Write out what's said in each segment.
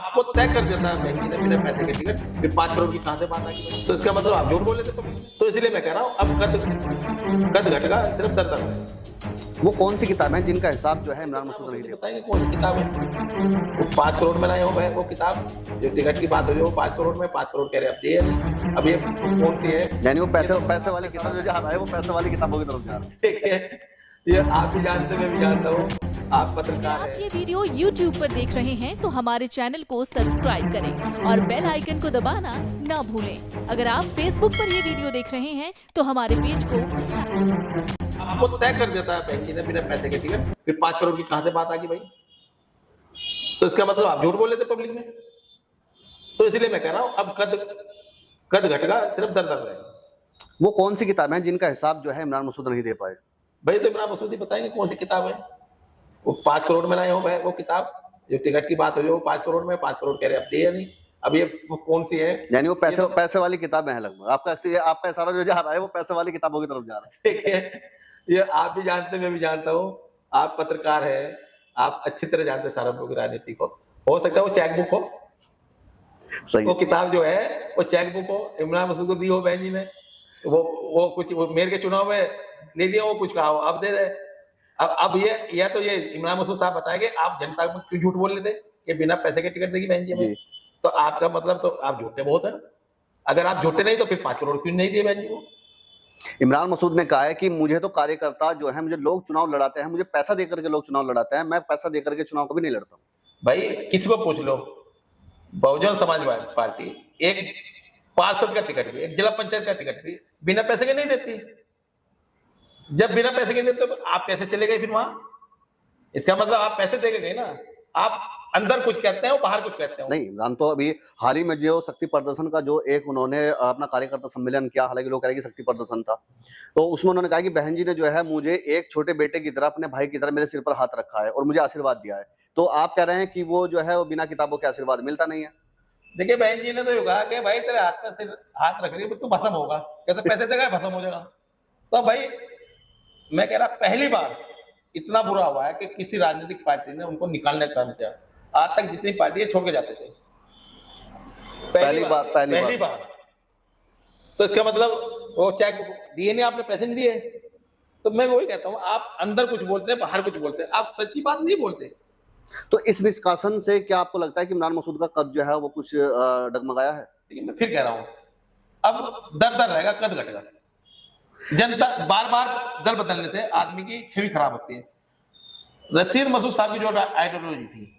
आपको तय कर देता है बैंक ने बिना पैसे के टिकट, फिर 5 करोड़ की कहां से बात आई? तो इसका मतलब आप झूठ बोल रहे थे। तो इसलिए मैं कह रहा हूं अब कद घटेगा, सिर्फ दर है। वो कौन सी किताब है जिनका हिसाब जो है इमरान मसूद नहीं दे बताएंगे कौन सी किताब है? वो 5 करोड़ में लाए हो भाई, वो किताब जो टिकट की बात हो रही है वो 5 करोड़ में, 5 करोड़ कह रहे अब दिए नहीं। अब ये कौन सी है? यानी वो पैसे वाली किताब जो जा रहा है वो पैसे वाली किताबों की तरफ जा रहा है। ठीक है, ये आप भी जानते, मैं भी जानता हूँ, आप पत्रकार आप हैं। ये वीडियो YouTube पर देख रहे हैं तो हमारे चैनल को सब्सक्राइब करें और बेल आइकन को दबाना ना भूलें। अगर आप Facebook पर ये वीडियो देख रहे हैं तो हमारे पेज को आपको तय कर देता है बैंक ने बिना पैसे के टिकट, फिर 5 करोड़ की कहां से बात आ गई भाई? तो इसका मतलब आप झूठ बोल रहे थे पब्लिक में। तो इसलिए मैं कह रहा हूं अब कद घटेगा, सिर्फ दर रहेगा। वो कौन सी किताब है जिनका हिसाब जो है इमरान मसूद नहीं दे पाए? भाई तो इमरान मसूद ही बताएंगे कौन सी किताब है। वो 5 करोड़ में लाए हो भाई, वो किताब जो टिकट की बात हो रही है वो 5 करोड़ में, 5 करोड़ कह रहे अब दिए नहीं। अब ये वो कौन सी है? यानी वो पैसे वाली किताबें हैं लगभग। आपका सारा जो जा रहा है वो पैसे वाली किताबों की तरफ जा रहा है। ठीक है, ये आप भी जानते, मैं भी जानता हूँ, आप पत्रकार हैं, आप अच्छी तरह जानते हैं सारा की राजनीति को। हो सकता है वो चेक बुक हो, सही। वो किताब जो है वो चेक बुक हो, इमरान मसूद को दी हो बहन जी ने, वो कुछ वो मेयर के चुनाव में ले लिया, वो कुछ कहा हो अब दे दे। अब ये इमरान मसूद साहब बताएंगे आप जनता को क्यों झूठ बोल रहे थे कि बिना पैसे के टिकट देगी बहन जी हमें। तो आपका मतलब तो आप झूठे बहुत है। अगर आप झूठे नहीं तो फिर 5 करोड़ क्यों नहीं दिए बहन जी को? इमरान मसूद ने कहा है कि मुझे तो कार्यकर्ता जो है, मुझे लोग चुनाव लड़ाते हैं, मुझे पैसा देकर के लोग चुनाव लड़ाते हैं, मैं पैसा देकर के चुनाव कभी नहीं लड़ता। भाई किसी को पूछ लो, बहुजन समाज पार्टी एक पार्षद का टिकट भी, एक जिला पंचायत का टिकट भी बिना पैसे के नहीं देती। जब बिना पैसे के देते तो आप कैसे चले गए फिर वहां? इसका मतलब आप पैसे दे के गए ना। आप अंदर कुछ कहते हैं बाहर कुछ कहते हैं। नहीं, इमरान तो अभी हाल ही में जो शक्ति प्रदर्शन का जो एक उन्होंने अपना कार्यकर्ता सम्मेलन किया, हालांकि लोग कह रहे हैं कि शक्ति प्रदर्शन था, तो उसमें उन्होंने कहा कि बहन जी ने जो है मुझे एक छोटे बेटे की तरह, अपने भाई की तरह मेरे सिर पर हाथ रखा है और मुझे आशीर्वाद दिया है। तो आप कह रहे हैं कि वो जो है वो बिना किताबों के आशीर्वाद मिलता नहीं है? देखिए बहन जी ने तो कहा कि भाई तेरे हाथ में सिर हाथ रख रही है तू भस्म होगा, कैसे पैसे देगा भस्म हो जाएगा। तो भाई मैं कह रहा पहली बार इतना बुरा हुआ है कि किसी राजनीतिक पार्टी ने उनको निकालने का काम किया। आज तक जितनी पार्टी छोड़ के जाते थे, पहली बार। तो इसका मतलब वो चेक दिए नहीं, आपने पैसे नहीं दिए। तो मैं वही कहता हूँ आप अंदर कुछ बोलते हैं बाहर कुछ बोलते हैं, आप सच्ची बात नहीं बोलते। तो इस निष्कासन से क्या आपको लगता है कि इमरान मसूद का कद जो है वो कुछ डगमगाया है? लेकिन मैं फिर कह रहा हूँ अब दर रहेगा, कद घटेगा। जनता बार बार दल बदलने से आदमी की छवि खराब होती है। नसीर मसूद साहब की जो आइडियोलॉजी थी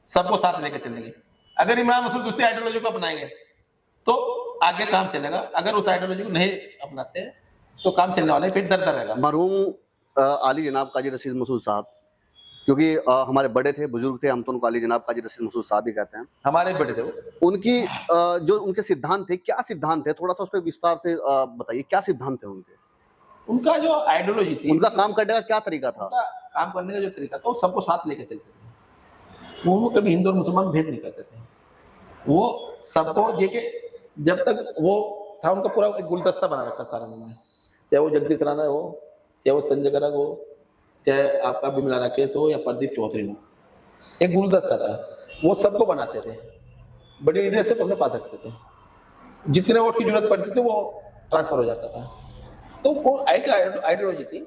सबको साथ लेकर चलेंगे। अगर इमरान मसूद दूसरी आइडियोलॉजी को अपनाएंगे तो आगे काम चलेगा, अगर उस आइडियोलॉजी को नहीं अपनाते तो काम चलने वाला है, फिर दर रहेगा। मरहूम आली जनाब काजी रशीद मसूद साहब, क्योंकि हमारे बड़े थे, बुजुर्ग थे, हम तो उनको आली जनाब काजी रशीद मसूद साहब ही कहते हैं। हमारे बड़े थे वो। उनकी जो उनके सिद्धांत थे, क्या सिद्धांत थे, थोड़ा सा उस पर विस्तार से बताइए, क्या सिद्धांत थे उनके? उनका जो आइडियोलॉजी थी, उनका काम करने का क्या तरीका था? काम करने का जो तरीका था वो सबको साथ लेकर चलते थे। वो कभी हिंदू और मुसलमान भेद नहीं करते थे। वो सबको देखे, जब तक वो था उनका पूरा एक गुलदस्ता बना रखा सारा उन्होंने, चाहे वो जगदीश राणा हो, चाहे वो संजय गर्ग हो, चाहे आपका बिमला राकेश हो या प्रदीप चौधरी हो, एक गुलदस्ता था। वो सबको बनाते थे, बड़ी लीडरशिप अपने पास रखते थे, जितने वोट की जरूरत पड़ती थी वो ट्रांसफर हो जाता था। तो वो आइडियोलॉजी थी।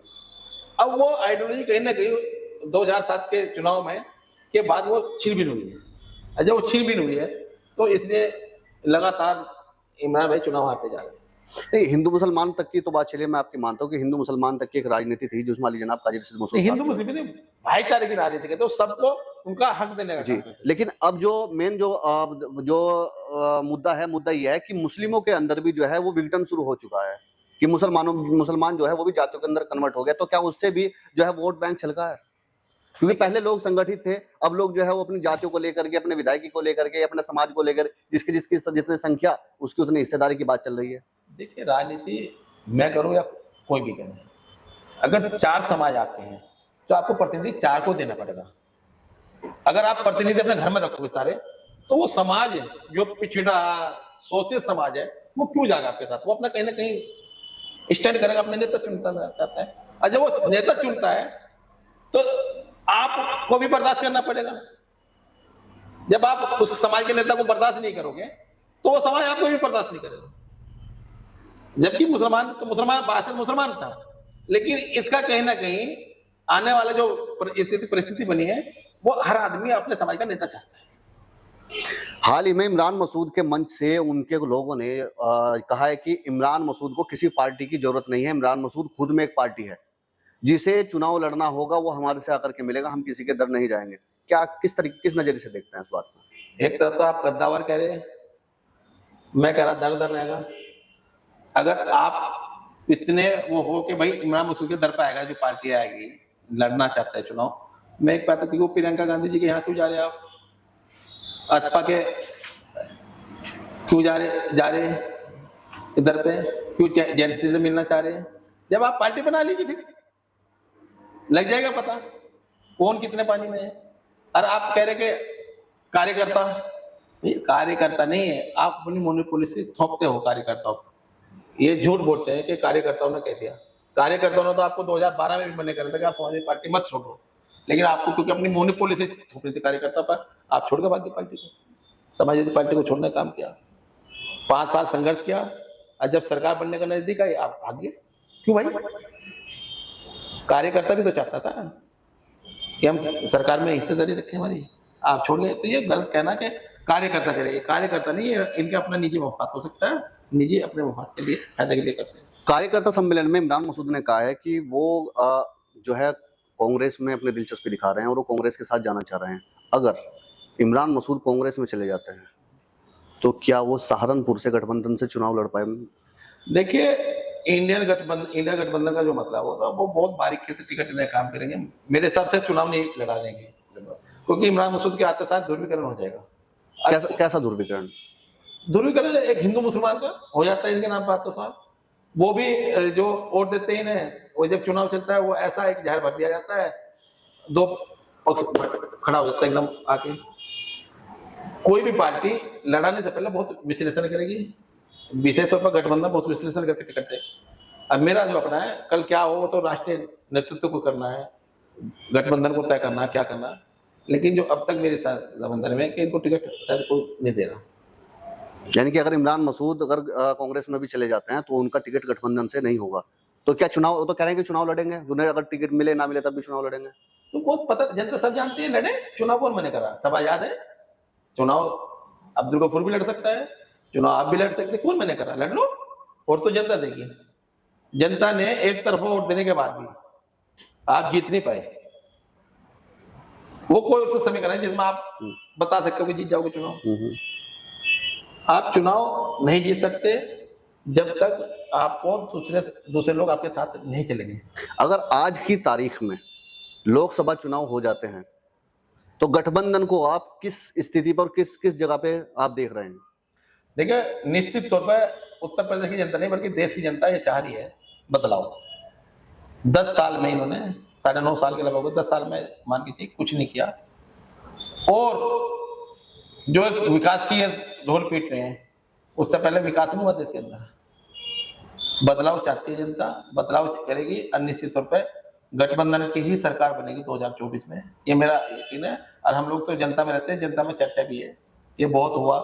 अब वो आइडियोलॉजी कहीं ना कहीं 2007 के चुनाव में के बाद वो छीनबीन हुई है। जब वो छीनबीन हुई है तो इसलिए लगातार इमरान भाई चुनाव हारते जा रहे हैं। नहीं, हिंदू मुसलमान तक की तो बात चलिए, मैं आपकी मानता हूँ कि हिंदू मुसलमान तक की एक राजनीति थी जिसमें अली जनाब काजी रशीद मसूद हिंदू मुस्लिम भाईचारे की राजनीति कहते हैं, सबको उनका हक देने का जी। लेकिन अब जो मेन जो मुद्दा है, मुद्दा यह है कि मुस्लिमों के अंदर भी जो है वो विघटन शुरू हो चुका है कि मुसलमान जो है वो भी जातियों के अंदर कन्वर्ट हो गया। तो क्या उससे भी जो है वोट बैंक छलका है? क्योंकि पहले लोग संगठित थे, अब लोग जो है वो अपनी जातियों को लेकर के, अपने विधायकी को लेकर के, अपने समाज को लेकर, जिसकी जितनी संख्या उसकी उतनी हिस्सेदारी की बात चल रही है। देखिए राजनीति मैं करूं या कोई भी करे, अगर 4 समाज आपके हैं तो आपको प्रतिनिधि 4 को देना पड़ेगा। अगर आप प्रतिनिधि अपने घर में रखोगे सारे, तो वो समाज जो पिछड़ा शोषित समाज है वो क्यों जाएगा आपके साथ? वो अपना कहीं ना कहीं स्टैंड करेगा, अपने नेता चुनता चाहता है। और जब वो नेता चुनता है तो आपको भी बर्दाश्त करना पड़ेगा। जब आप उस समाज के नेता को बर्दाश्त नहीं करोगे तो वो समाज आपको भी बर्दाश्त नहीं करेगा। जबकि मुसलमान तो मुसलमान बासिल मुसलमान था, लेकिन इसका कहीं ना कहीं आने वाला जो परिस्थिति बनी है वो हर आदमी अपने समाज का नेता चाहता है। हाल ही में इमरान मसूद के मंच से उनके लोगों ने कहा है कि इमरान मसूद को किसी पार्टी की जरूरत नहीं है, इमरान मसूद खुद में एक पार्टी है, जिसे चुनाव लड़ना होगा वो हमारे से आकर के मिलेगा, हम किसी के दर नहीं जाएंगे। क्या किस नजरिए से देखते हैं इस बात को? एक तरफ तो आप कद्दावर कह रहे हैं, मैं कह रहा दर दर रहेगा। अगर आप इतने वो हो कि भाई इमरान मसूद के दर पर आएगा जो पार्टी आएगी, लड़ना चाहता है चुनाव, मैं एक बात वो प्रियंका गांधी जी के यहाँ क्यों जा रहे हैं आप? असपा के क्यों जा रहे हैं इधर पे? क्यों जेएनसी से मिलना चाह रहे हैं? जब आप पार्टी बना लीजिए फिर लग जाएगा पता कौन कितने पानी में है। और आप कह रहे कि कार्यकर्ता, कार्यकर्ता नहीं है, आप अपनी मोनोपोली से थोपते हो कार्यकर्ताओं को। ये झूठ बोलते हैं कि कार्यकर्ताओं ने कह दिया। कार्यकर्ताओं ने तो आपको 2012 में भी मना कर दिया कि आप समाजवादी पार्टी मत छोड़ो, लेकिन आपको क्योंकि अपनी मोनोपोली से थोप रही थी कार्यकर्ता पर, आप छोड़ के भागी पार्टी को। समाजवादी पार्टी को छोड़ने का काम किया, 5 साल संघर्ष किया, और जब सरकार बनने का नजदीक आई आप भाग गए। क्यों भाई? कार्यकर्ता भी तो चाहता था कि हम सरकार में हिस्सेदारी रखें हमारी, आप छोड़ गए। तो ये गलत कहना कि कार्यकर्ता करे, कार्यकर्ता नहीं है, इनका अपना निजी मफाद हो सकता है, निजी अपने मफाद के लिए फायदे के लिए करते हैं। कार्यकर्ता सम्मेलन में इमरान मसूद ने कहा है कि वो जो है कांग्रेस में अपनी दिलचस्पी दिखा रहे हैं और वो कांग्रेस के साथ जाना चाह रहे हैं। अगर इमरान मसूद कांग्रेस में चले जाते हैं तो क्या वो सहारनपुर से गठबंधन से चुनाव लड़ पाए? देखिए, इंडिया गठबंधन का जो मतलब होता है वो बहुत बारीकी से टिकट लेने काम करेंगे। मेरे हिसाब से चुनाव नहीं लड़ा देंगे, क्योंकि इमरान मसूद के आते साथ ध्रुवीकरण हो जाएगा। कैसा ध्रुवीकरण? ध्रुवीकरण एक हिंदू मुसलमान का हो जाता है इनके नाम पर आते साथ। वो भी जो वोट देते हैं इन्हें, वो जब चुनाव चलता है वो ऐसा एक जहर भर दिया जाता है, दो पक्ष खड़ा हो जाता है एकदम आके। कोई भी पार्टी लड़ाने से पहले बहुत विश्लेषण करेगी, विशेष तौर पर गठबंधन बहुत विश्लेषण करके टिकट देगी। अब मेरा जो अपना है, कल क्या हो वो तो राष्ट्रीय नेतृत्व को करना है, गठबंधन को तय करना है क्या करना है। लेकिन जो अब तक मेरे संबंधन में कि इनको टिकट शायद कोई नहीं दे रहा। यानी कि अगर इमरान मसूद अगर कांग्रेस में भी चले जाते हैं तो उनका टिकट गठबंधन से नहीं होगा, तो क्या चुनाव, तो कह रहे हैं कि चुनाव लड़ेंगे, उन्हें अगर टिकट मिले ना मिले तब भी चुनाव लड़ेंगे। तो बहुत पता, जनता सब जानती है, लड़े। चुनाव कौन मना करा? सब आजाद है। चुनाव अब्दुल गफूर भी लड़ सकता है, चुनाव आप भी लड़ सकते, कौन मना करा? लड़ लो। और तो जनता देगी। जनता ने एक तरफा वोट देने के बाद भी आप जीत नहीं पाए। वो कोई उसका समीकरण है जिसमें आप बता सकते हो कि जीत जाओगे चुनाव। आप चुनाव नहीं जीत सकते जब तक आपको दूसरे लोग आपके साथ नहीं चलेंगे। अगर आज की तारीख में लोकसभा चुनाव हो जाते हैं तो गठबंधन को आप किस स्थिति पर, किस जगह पे आप देख रहे हैं? देखिए, निश्चित तौर पर उत्तर प्रदेश की जनता नहीं बल्कि देश की जनता ये चाह रही है बदलाव। 10 साल में इन्होंने 9.5 साल के लगभग 10 साल में मान के कुछ नहीं किया, और जो एक विकास की ढोल पीट रहे हैं, उससे पहले विकास नहीं हुआ देश के अंदर। बदलाव चाहती है जनता, बदलाव करेगी, और निश्चित तौर पर गठबंधन की ही सरकार बनेगी 2024 में, ये मेरा यकीन है। और हम लोग तो जनता में रहते हैं, जनता में चर्चा भी है, ये बहुत हुआ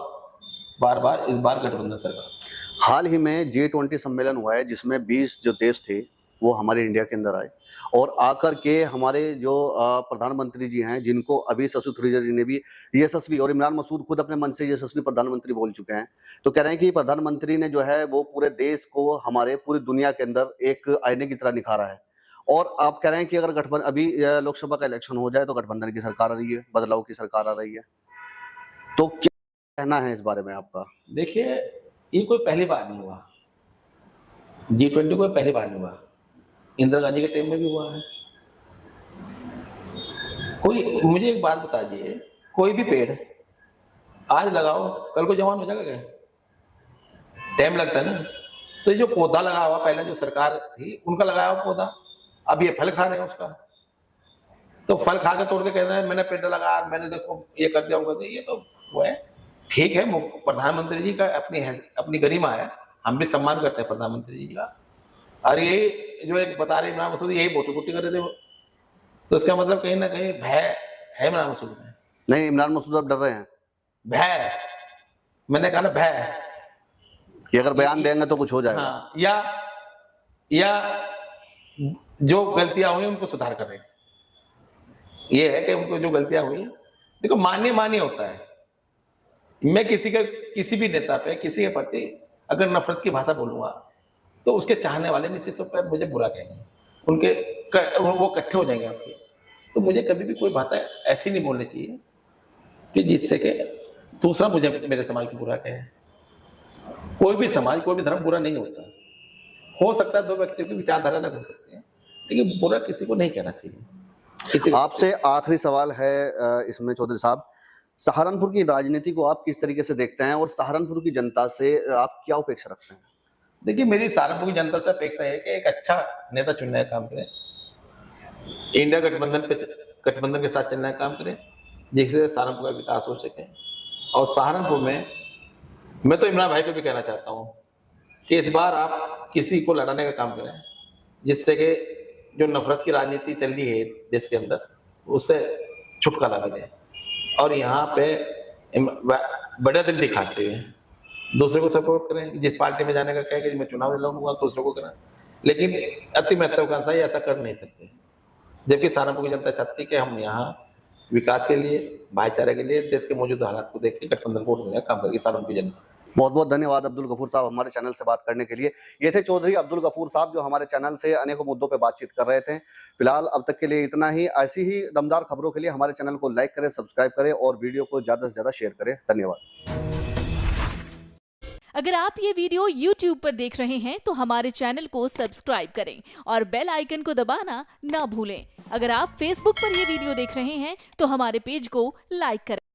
बार बार, इस बार गठबंधन सरकार। हाल ही में G20 सम्मेलन हुआ है जिसमें 20 जो देश थे वो हमारे इंडिया के अंदर आए, और आकर के हमारे जो प्रधानमंत्री जी हैं, जिनको अभी शशि थरूर जी ने भी यशस्वी, और इमरान मसूद खुद अपने मन से यशस्वी प्रधानमंत्री बोल चुके हैं, तो कह रहे हैं कि प्रधानमंत्री ने जो है वो पूरे देश को, हमारे पूरी दुनिया के अंदर एक आईने की तरह निखारा है। और आप कह रहे हैं कि अगर गठबंधन, अभी लोकसभा का इलेक्शन हो जाए तो गठबंधन की सरकार आ रही है, बदलाव की सरकार आ रही है, तो क्या कहना है इस बारे में आपका? देखिए, ये कोई पहली बार नहीं हुआ, G20 कोई पहली बार नहीं हुआ, इंदिरा गांधी के टाइम में भी हुआ है। कोई मुझे एक बात बता दीजिए, कोई भी पेड़ आज लगाओ कल को जवान हो जाएगा क्या? टाइम लगता है ना। तो जो पौधा लगा हुआ, पहले जो सरकार थी उनका लगाया हुआ पौधा, अब ये फल खा रहे हैं उसका, तो फल खा के तोड़ के कहना है मैंने पेड़ लगा, मैंने देखो ये कर दिया, ये तो वो है। ठीक है, प्रधानमंत्री जी का अपनी गरिमा है, हम भी सम्मान करते हैं प्रधानमंत्री जी का। और ये जो एक बता रहे इमरान मसूद, यही बोटी कर रहे थे वो, तो इसका मतलब कहीं ना कहीं भय है इमरान मसूद में। नहीं, इमरान मसूद अब डर रहे हैं। भय, मैंने कहा ना भय, कि अगर बयान देंगे तो कुछ हो जाएगा। हाँ, या जो गलतियां हुई उनको सुधार करें। ये है कि उनको जो गलतियां हुई, देखो मान्य होता है। मैं किसी भी नेता पे, किसी के प्रति अगर नफरत की भाषा बोलूंगा तो उसके चाहने वाले निश्चित तौर पर मुझे बुरा कहेंगे, वो इकट्ठे हो जाएंगे आपके। तो मुझे कभी भी कोई भाषा ऐसी नहीं बोलनी चाहिए कि जिससे कि दूसरा मुझे मेरे समाज को बुरा कहे। कोई भी समाज, कोई भी धर्म बुरा नहीं होता। हो सकता है दो व्यक्तियों की विचारधारा अलग हो सकती है, लेकिन बुरा किसी को नहीं कहना चाहिए। आपसे आखिरी सवाल है इसमें चौधरी साहब, सहारनपुर की राजनीति को आप किस तरीके से देखते हैं और सहारनपुर की जनता से आप क्या अपेक्षा रखते हैं? देखिए, मेरी सहारनपुर की जनता से अपेक्षा है कि एक अच्छा नेता चुनने का काम करें, इंडिया गठबंधन के साथ चलने का काम करें, जिससे सहारनपुर का विकास हो सके। और सहारनपुर में मैं तो इमरान भाई को भी कहना चाहता हूँ कि इस बार आप किसी को लड़ाने का काम करें, जिससे कि जो नफरत की राजनीति चल रही है देश के अंदर, उससे छुटकारा मिले। और यहाँ पे बड़ा दिल दिखाते हुए दूसरे को सपोर्ट करें। जिस पार्टी में जाने का कहे कि मैं चुनाव लड़ूंगा, दूसरे को करें, लेकिन अति महत्वाकांक्षा ऐसा कर नहीं सकते। जबकि सहारनपुर की जनता चाहती है कि हम यहाँ विकास के लिए, भाईचारे के लिए, देश के मौजूदा हालात को देख के गठबंधन को ढूंढने का काम करेगी सहारनपुर की जनता। बहुत बहुत धन्यवाद अब्दुल गफूर साहब हमारे चैनल से बात करने के लिए। ये थे चौधरी अब्दुल गफूर साहब जो हमारे चैनल से अनेकों मुद्दों पे बातचीत कर रहे थे। फिलहाल अब तक के लिए इतना ही। ऐसी ही दमदार खबरों के लिए हमारे चैनल को लाइक करें, सब्सक्राइब करें और वीडियो को ज्यादा से ज्यादा शेयर करें। धन्यवाद। अगर आप ये वीडियो YouTube पर देख रहे हैं तो हमारे चैनल को सब्सक्राइब करें और बेल आइकन को दबाना ना भूलें। अगर आप Facebook पर ये वीडियो देख रहे हैं तो हमारे पेज को लाइक करें।